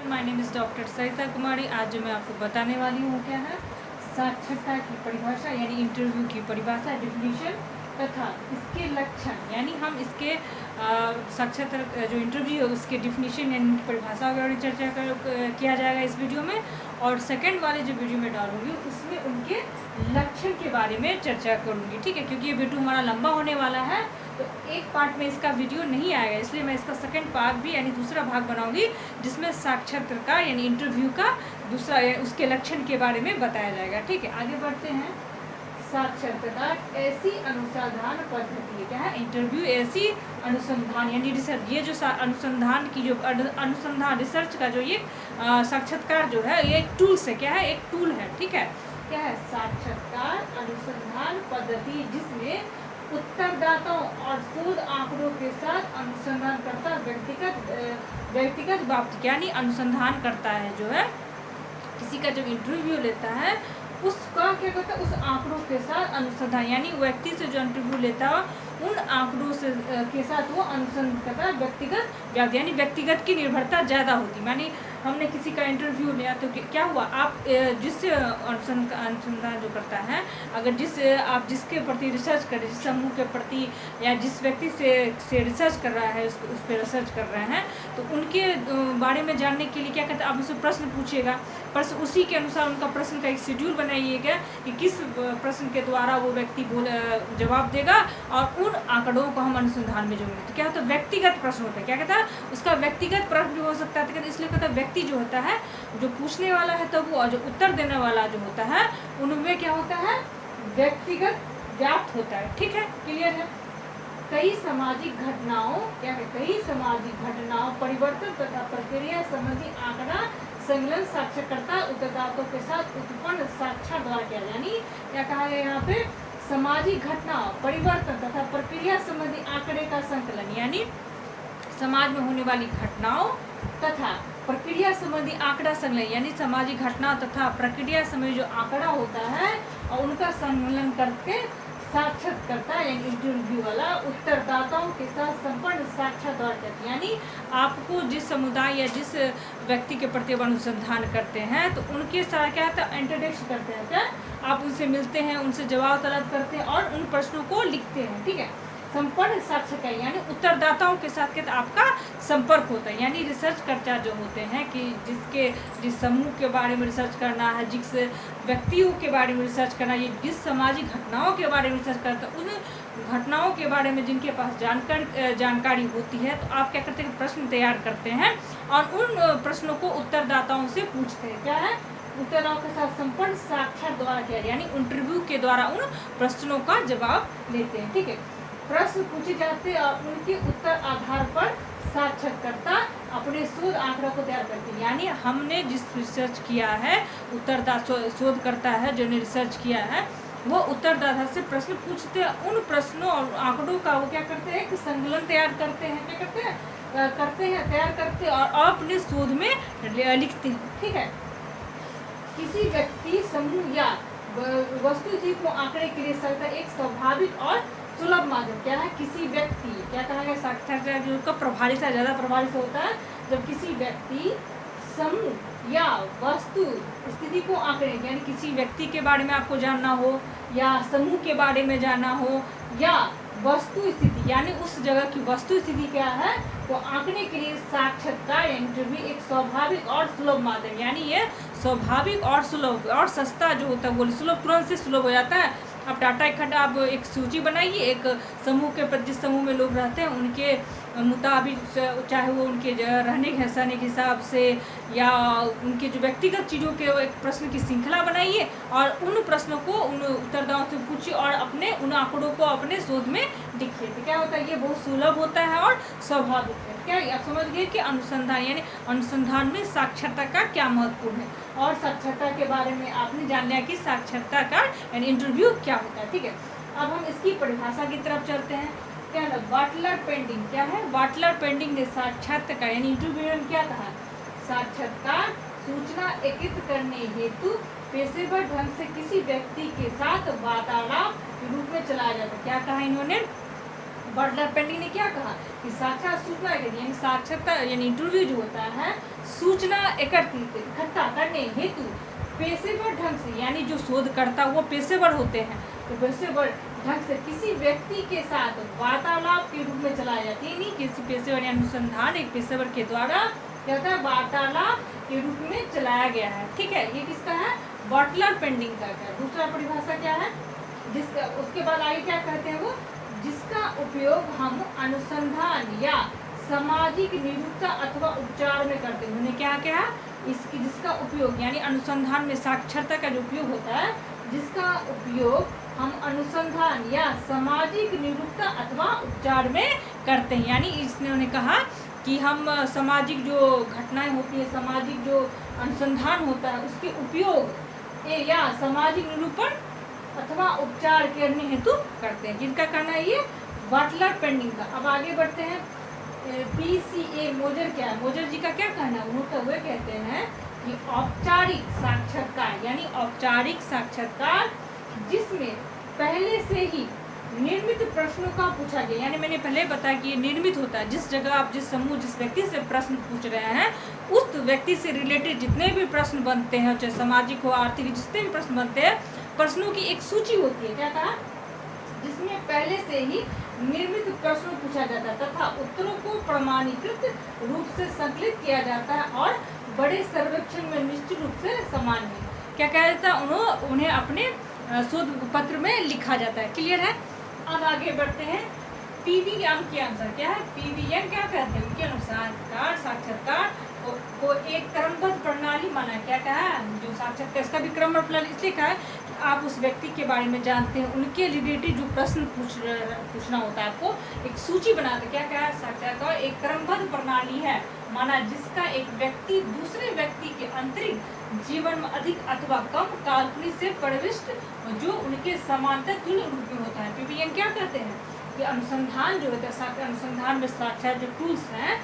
My name is doctor Sarita Kumari. आज जो मैं आपको बताने वाली हूँ क्या है, साक्षरता की परिभाषा यानी इंटरव्यू की परिभाषा, डिफिनीशन तथा इसके लक्षण। यानी हम इसके साक्षरता जो इंटरव्यू है उसके डिफिनीशन यानी परिभाषा वगैरह चर्चा किया जाएगा इस वीडियो में। और सेकंड वाले जो वीडियो में डालूंगी उसमें उनके लक्षण के बारे में चर्चा करूँगी, ठीक है। क्योंकि ये वीडियो हमारा लंबा होने वाला है तो एक पार्ट में इसका वीडियो नहीं आएगा, इसलिए मैं इसका सेकंड पार्ट भी यानी दूसरा भाग बनाऊंगी जिसमें साक्षरता यानी इंटरव्यू का दूसरा उसके लक्षण के बारे में बताया जाएगा, ठीक है। आगे बढ़ते हैं। साक्षरता ऐसी अनुसंधान पद्धति है, क्या है, इंटरव्यू ऐसी अनुसंधान यानी रिसर्च। ये जो अनुसंधान की जो अनुसंधान रिसर्च का जो ये साक्षात्कार जो है ये एक टूल्स है, क्या है, एक टूल है, ठीक है। क्या है, साक्षात्कार अनुसंधान पद्धति जिसमें उत्तरदाताओं और शोध आंकड़ों के साथ अनुसंधानकर्ता व्यक्तिगत बात यानी अनुसंधान करता है, जो है किसी का जब इंटरव्यू लेता है उसका क्या करता है, उस आंकड़ों के साथ अनुसंधान यानी व्यक्ति से जो इंटरव्यू लेता है उन आंकड़ों से के साथ वो अनुसंधान करता है। व्यक्तिगत यानी व्यक्तिगत की निर्भरता ज़्यादा होती, यानी हमने किसी का इंटरव्यू लिया तो क्या हुआ, आप जिससे अनुसंधान जो करता है, अगर आप जिसके प्रति रिसर्च कर रहे हैं, जिस समूह के प्रति या जिस व्यक्ति से रिसर्च कर रहा है उस पर रिसर्च कर रहे हैं, तो उनके बारे में जानने के लिए क्या करते हैं, आप उससे प्रश्न पूछिएगा, प्रश्न उसी के अनुसार उनका प्रश्न का एक शेड्यूल बनाइएगा कि किस प्रश्न के द्वारा वो व्यक्ति जवाब देगा और उन आंकड़ों को हम अनुसंधान में जोड़ेंगे। तो क्या होता है, व्यक्तिगत प्रश्न होता है, क्या कहता है, उसका व्यक्तिगत प्रश्न भी हो सकता है, तो इसलिए कहता है व्यक्ति जो होता है जो पूछने वाला है तो वो जो उत्तर देने वाला जो होता है उनमें क्या होता है, व्यक्तिगत व्याप्त होता है, ठीक है, क्लियर है। कई सामाजिक घटनाओं क्या है, कई सामाजिक घटनाओं परिवर्तन तथा प्रक्रिया संबंधी आंकड़ा संलग्न साक्षरकर्ता उत्तरदाताओं के साथ उत्पन्न साक्षर द्वारा किया, यानी क्या कहा गया यहाँ पे, सामाजिक घटनाओं परिवर्तन तथा प्रक्रिया संबंधी आंकड़े का संकलन, यानी समाज में होने वाली घटनाओं तथा प्रक्रिया संबंधी आंकड़ा संलग्न, यानी सामाजिक घटना तथा प्रक्रिया संबंधी जो आंकड़ा होता है और उनका संलग्न करके साक्षात्कारकर्ता यानी इंटरव्यू वाला उत्तरदाताओं के साथ संपूर्ण साक्षात्कार करते, यानी आपको जिस समुदाय या जिस व्यक्ति के प्रति अनुसंधान करते हैं तो उनके साथ क्या होता है, इंट्रोडक्शन करते हैं, क्या आप उनसे मिलते हैं, उनसे जवाब तलब करते हैं और उन प्रश्नों को लिखते हैं, ठीक है। संपर्क साक्षात्कार यानी उत्तरदाताओं के साथ क्या आपका संपर्क होता है, यानी रिसर्च कर्ता जो होते हैं कि जिस समूह के बारे में रिसर्च करना है, जिस व्यक्तियों के बारे में रिसर्च करना है, जिस सामाजिक घटनाओं के बारे में रिसर्च करता है, उन घटनाओं के बारे में जिनके पास जानकारी होती है, तो आप क्या करते हैं, प्रश्न तैयार करते हैं और उन प्रश्नों को उत्तरदाताओं से पूछते हैं, क्या है, उत्तरदाताओं के साथ संपर्क साक्षात्कार द्वारा किया, यानी इंटरव्यू के द्वारा उन प्रश्नों का जवाब लेते हैं, ठीक है। प्रश्न पूछे जाते और उनके उत्तर आधार पर साक्षात्कारकर्ता अपने शोध आंकड़ों को तैयार करते हैं, यानी हमने जिस रिसर्च किया है, उत्तरदाता शोधकर्ता है जो ने रिसर्च किया है वो उत्तरदाता से प्रश्न पूछते हैं, उन प्रश्नों और आंकड़ों का वो क्या करते हैं, एक संकलन तैयार करते हैं, क्या करते हैं तैयार करते हैं और अपने शोध में लिखते हैं, ठीक है। किसी व्यक्ति समूह या वस्तु जीव को आंकड़े के लिए सरता एक स्वाभाविक और सुलभ माध्यम, क्या है, किसी व्यक्ति, क्या कहा गया, साक्षात्कार का प्रभावी से ज़्यादा प्रभावी से होता है जब किसी व्यक्ति समूह या वस्तु स्थिति को आंकड़े, यानी किसी व्यक्ति के बारे में आपको जानना हो या समूह के बारे में जानना हो या वस्तु स्थिति यानी उस जगह की वस्तु स्थिति क्या है तो आंकने के लिए साक्षात्कार इंटरव्यू एक स्वाभाविक और सुलभ माध्यम, यानी ये स्वाभाविक और सुलभ और सस्ता जो होता है वो सुलभ, तुरंत से सुलभ हो जाता है। आप डाटा इकट्ठा, आप एक सूची बनाइए, एक समूह के जिस समूह में लोग रहते हैं उनके मुताबिक, चाहे वो उनके रहने सहने के हिसाब से या उनके जो व्यक्तिगत चीज़ों के एक प्रश्न की श्रृंखला बनाइए और उन प्रश्नों को उन उत्तरदाताओं से पूछिए और अपने उन आंकड़ों को अपने शोध में लिखिए। तो क्या होता है, ये बहुत सुलभ होता है और स्वाभाविक है, क्या आप समझ गए कि अनुसंधान यानी अनुसंधान में साक्षरता का क्या महत्वपूर्ण है और साक्षरता के बारे में आपने जान लिया कि साक्षरता का यानी इंटरव्यू क्या होता है, ठीक है। अब हम इसकी परिभाषा की तरफ चलते हैं। क्या है, बाटलर पेंडिंग, क्या है, बाटलर पेंडिंग ने साक्षात्कार यानी इंटरव्यू में क्या कहा, साक्षात्कार सूचना एकत्रित करने हेतु पेशेवर ढंग से किसी व्यक्ति के साथ वार्तालाप के रूप में चलाया जाता है। क्या कहा इन्होंने, बटलर पेंडिंग ने क्या कहा कि साक्षात सूचना यानी साक्षरता यानी इंटरव्यू जो होता है सूचना इकट्ठा करने हेतु पेशेवर ढंग से, यानी जो शोधकर्ता वो पेशेवर होते हैं, तो पेशेवर ढंग से किसी व्यक्ति के साथ वार्तालाप के रूप में चलाया जाती है। नहीं, किसी पेशेवर या अनुसंधान एक पेशेवर के द्वारा क्या होता है, वार्तालाप के रूप में चलाया गया है। ठीक है, ये किसका है, बटलर पेंडिंग का है। दूसरा परिभाषा क्या है, जिसका उसके बाद आगे क्या कहते हैं वो, जिसका उपयोग हम अनुसंधान या सामाजिक निरूपता अथवा उपचार में करते हैं। उन्हें क्या क्या है, इसकी जिसका उपयोग यानी अनुसंधान में साक्षरता का जो उपयोग होता है, जिसका उपयोग हम अनुसंधान या सामाजिक निरूपता अथवा उपचार में करते हैं। यानी इसने उन्हें कहा कि हम सामाजिक जो घटनाएं होती है, सामाजिक जो अनुसंधान होता है, उसके उपयोग या सामाजिक निरूपण अथवा उपचार करने हेतु करते हैं। जिनका कहना है ये बटलर पेंडिंग का। अब आगे बढ़ते हैं, PCA मोजर क्या है, मोजर जी का क्या कहना है, उनका वे कहते हैं कि औपचारिक साक्षात्कार, यानी औपचारिक साक्षात्कार जिसमें पहले से ही निर्मित प्रश्नों का पूछा गया। यानी मैंने पहले बताया कि ये निर्मित होता है, जिस जगह आप जिस समूह जिस व्यक्ति से प्रश्न पूछ रहे हैं, उस व्यक्ति से रिलेटेड जितने भी प्रश्न बनते हैं, चाहे सामाजिक हो आर्थिक, जितने भी प्रश्न बनते हैं, प्रश्नों की एक सूची होती है। क्या कहा, जिसमें पहले से ही निर्मित प्रश्न पूछा जाता है तथा उत्तरों को प्रमाणीकृत रूप से संकलित किया जाता है और बड़े सर्वेक्षण में निश्चित रूप से सामान्य क्या कहा जाता है, उन्हें अपने शोध पत्र में लिखा जाता है। क्लियर है। अब आगे बढ़ते हैं, PVM के अनुसार क्या है, PVM क्या कहते हैं, उनके अनुसार साक्षात्कार को एक क्रमबद्ध प्रणाली माना। क्या कहा, जो साक्षात्कार इसका भी क्रमबद्ध प्रणाली इसलिए कहा है कि आप उस व्यक्ति के बारे में जानते हैं, उनके रिलेटेड जो प्रश्न पूछना होता है, आपको एक सूची बनाते। क्या कहा, साक्षात्कार एक क्रमबद्ध प्रणाली है माना, जिसका एक व्यक्ति दूसरे व्यक्ति के आंतरिक जीवन में अधिक अथवा कम काल्पनिक से प्रविष्ट जो उनके समांतर तुल्य रूप में होता है। PVM क्या कहते हैं कि अनुसंधान जो होता है, अनुसंधान में साक्षात जो टूल्स हैं,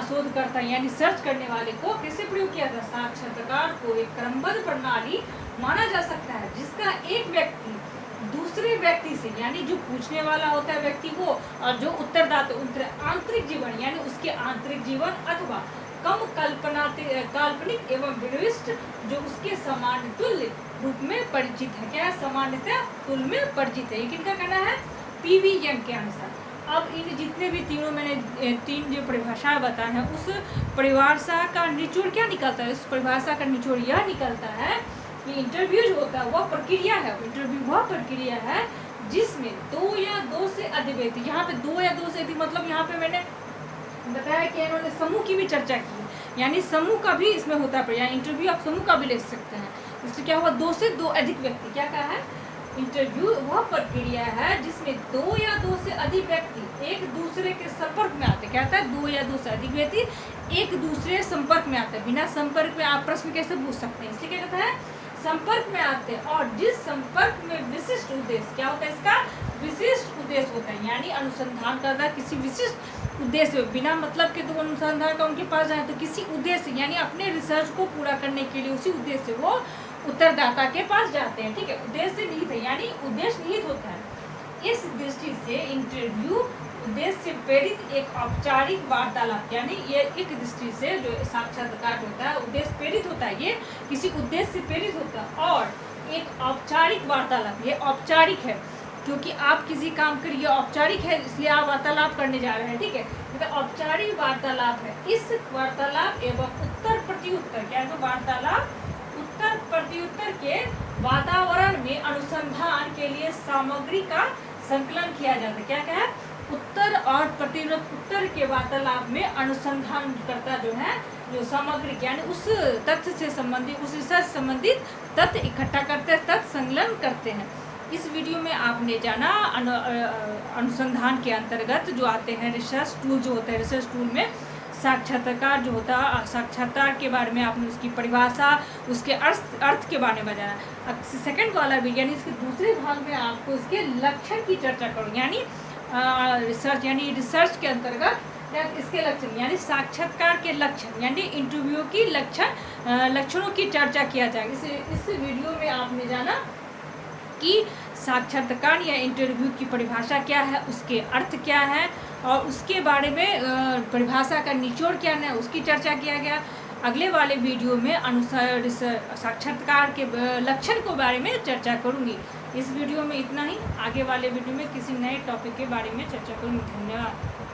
शोधकर्ता यानी सर्च करने वाले को कैसे प्रयोग किया जाता है, साक्षात्कार को एक क्रमबद्ध प्रणाली माना जा सकता है, जिसका एक व्यक्ति दूसरे व्यक्ति से, यानी जो पूछने वाला होता है व्यक्ति को, और जो उत्तरदाता आंतरिक जीवन यानी उसके आंतरिक जीवन अथवा कम काल्पनिक एवं विनिविष्ट जो उसके सामान्य तुल्य रूप में परिचित है। क्या सामान्यतः तुल्य में परिचित है, ये किनका कहना है, PVM के अनुसार। अब इन जितने भी तीनों मैंने तीन जो परिभाषाएं बताए हैं, उस परिभाषा का निचोड़ क्या निकलता है, उस परिभाषा का निचोड़ यह निकलता है कि इंटरव्यू जो होता है वह प्रक्रिया है, इंटरव्यू वह प्रक्रिया है जिसमें 2 या 2 से अधिक व्यक्ति, यहाँ पे 2 या 2 से अधिक मतलब यहाँ पे मैंने बताया कि इन्होंने समूह की भी चर्चा की, यानी समूह का भी इसमें होता है, यानी इंटरव्यू आप समूह का भी ले सकते हैं। इससे क्या हुआ, 2 से 2 अधिक व्यक्ति। क्या कहा है, इंटरव्यू वह प्रक्रिया है जिसमें 2 या 2 से अधिक व्यक्ति एक दूसरे के संपर्क में आते। क्या है, 2 या 2 से अधिक व्यक्ति एक दूसरे संपर्क में आते हैं। बिना संपर्क में आप प्रश्न कैसे पूछ सकते हैं, इसलिए क्या कहता है, संपर्क में आते हैं, और जिस संपर्क में विशिष्ट उद्देश्य, क्या होता है, इसका विशिष्ट उद्देश्य होता है, यानी अनुसंधान करना किसी विशिष्ट उद्देश्य, बिना मतलब के तो अनुसंधान का उनके पास जाए, तो किसी उद्देश्य यानी अपने रिसर्च को पूरा करने के लिए उसी उद्देश्य से वो उत्तरदाता के पास जाते हैं। ठीक है, उद्देश्य निहित है, यानी उद्देश्य निहित होता है। इस दृष्टि से इंटरव्यू उद्देश्य से प्रेरित एक औपचारिक वार्तालाप, यानी ये एक दृष्टि से जो साक्षात्कार होता है उद्देश्य प्रेरित होता है, ये किसी उद्देश्य से प्रेरित होता है, और एक औपचारिक वार्तालाप, ये औपचारिक है क्योंकि आप किसी काम के लिए औपचारिक है, इसलिए आप वार्तालाप करने जा रहे हैं। ठीक है, तो औपचारिक वार्तालाप है। इस वार्तालाप एवं उत्तर प्रत्युत्तर, क्या है, वार्तालाप उत्तर प्रत्युत्तर के वातावरण में अनुसंधान के लिए सामग्री का संकलन किया जाता है। क्या है, उत्तर और प्रत्युत्तर के वार्तालाप में अनुसंधानकर्ता जो है, जो सामग्री यानी उस तथ्य से संबंधित, उस रिसर्च संबंधित तथ्य इकट्ठा करते हैं, तथ्य संकलन करते हैं। इस वीडियो में आपने जाना अनुसंधान के अंतर्गत जो आते हैं रिसर्च टूल जो होते हैं, रिसर्च टूल में साक्षात्कार जो होता है, साक्षात्कार के बारे में आपने उसकी परिभाषा, उसके अर्थ के बारे में जाना। सेकंड वाला वीडियो यानी इसके दूसरे भाग में आपको इसके लक्षण की चर्चा करूँ, यानी रिसर्च यानी रिसर्च के अंतर्गत इसके लक्षण यानी साक्षात्कार के लक्षण यानी इंटरव्यू की लक्षणों की चर्चा किया जाएगा। इस वीडियो में आपने जाना कि साक्षात्कार या इंटरव्यू की परिभाषा क्या है, उसके अर्थ क्या है, और उसके बारे में परिभाषा का निचोड़ क्या है उसकी चर्चा किया गया। अगले वाले वीडियो में अनुसार साक्षात्कार के लक्षण के बारे में चर्चा करूँगी। इस वीडियो में इतना ही, आगे वाले वीडियो में किसी नए टॉपिक के बारे में चर्चा करूँगी। धन्यवाद।